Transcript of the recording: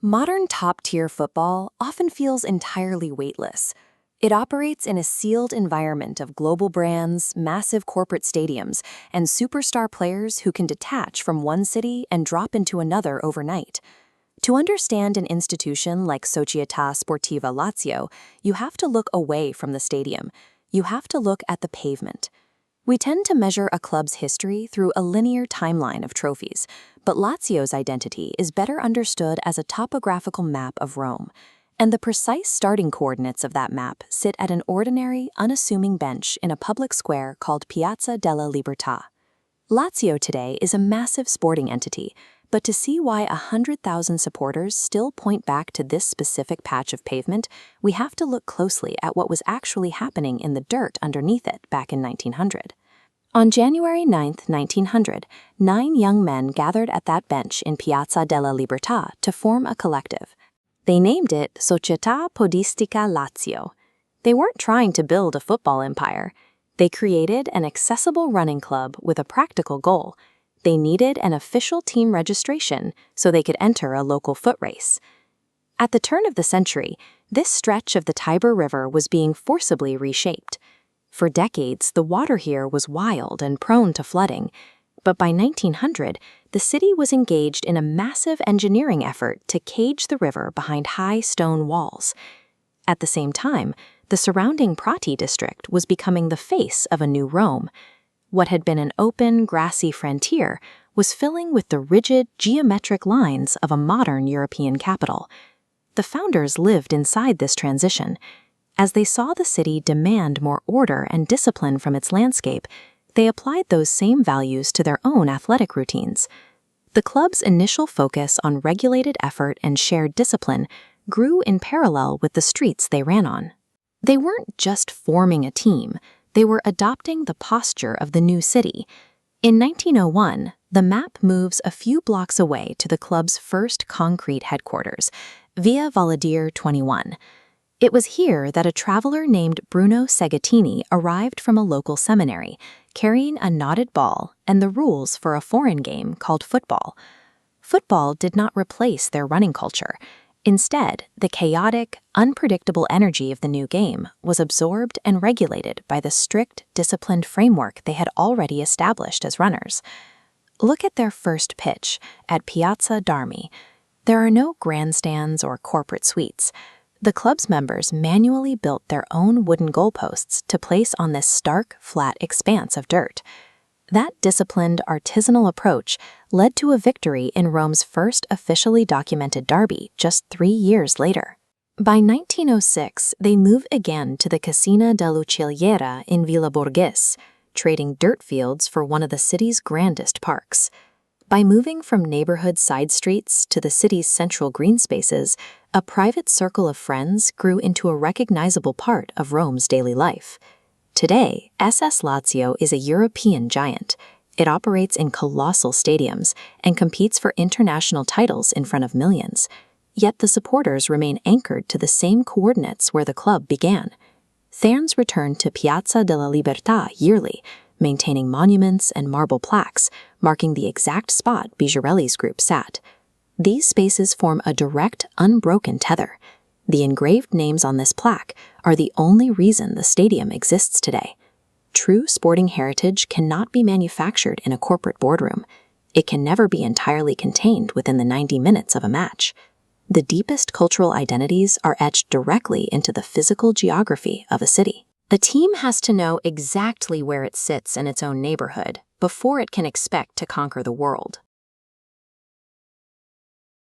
Modern top-tier football often feels entirely weightless. It operates in a sealed environment of global brands, massive corporate stadiums, and superstar players who can detach from one city and drop into another overnight. To understand an institution like Società Sportiva Lazio, you have to look away from the stadium. You have to look at the pavement. We tend to measure a club's history through a linear timeline of trophies, but Lazio's identity is better understood as a topographical map of Rome, and the precise starting coordinates of that map sit at an ordinary, unassuming bench in a public square called Piazza della Libertà. Lazio today is a massive sporting entity, but to see why 100,000 supporters still point back to this specific patch of pavement, we have to look closely at what was actually happening in the dirt underneath it back in 1900. On January 9, 1900, 9 young men gathered at that bench in Piazza della Libertà to form a collective. They named it Società Podistica Lazio. They weren't trying to build a football empire. They created an accessible running club with a practical goal. They needed an official team registration so they could enter a local foot race. At the turn of the century, this stretch of the Tiber River was being forcibly reshaped. For decades, the water here was wild and prone to flooding, but by 1900, the city was engaged in a massive engineering effort to cage the river behind high stone walls. At the same time, the surrounding Prati district was becoming the face of a new Rome. What had been an open, grassy frontier was filling with the rigid, geometric lines of a modern European capital. The founders lived inside this transition. As they saw the city demand more order and discipline from its landscape, they applied those same values to their own athletic routines. The club's initial focus on regulated effort and shared discipline grew in parallel with the streets they ran on. They weren't just forming a team, they were adopting the posture of the new city. In 1901, the map moves a few blocks away to the club's first concrete headquarters, Via Voladier 21. It was here that a traveler named Bruno Segatini arrived from a local seminary, carrying a knotted ball and the rules for a foreign game called football. Football did not replace their running culture. Instead, the chaotic, unpredictable energy of the new game was absorbed and regulated by the strict, disciplined framework they had already established as runners. Look at their first pitch at Piazza d'Armi. There are no grandstands or corporate suites. The club's members manually built their own wooden goalposts to place on this stark, flat expanse of dirt. That disciplined, artisanal approach led to a victory in Rome's first officially documented derby just 3 years later. By 1906, they moved again to the Casina dell'Uccelliera in Villa Borghese, trading dirt fields for one of the city's grandest parks. By moving from neighborhood side streets to the city's central green spaces, a private circle of friends grew into a recognizable part of Rome's daily life. Today, SS Lazio is a European giant. It operates in colossal stadiums and competes for international titles in front of millions. Yet the supporters remain anchored to the same coordinates where the club began. Fans return to Piazza della Libertà yearly, maintaining monuments and marble plaques, marking the exact spot Bigarelli's group sat. These spaces form a direct, unbroken tether. The engraved names on this plaque are the only reason the stadium exists today. True sporting heritage cannot be manufactured in a corporate boardroom. It can never be entirely contained within the 90 minutes of a match. The deepest cultural identities are etched directly into the physical geography of a city. A team has to know exactly where it sits in its own neighborhood before it can expect to conquer the world.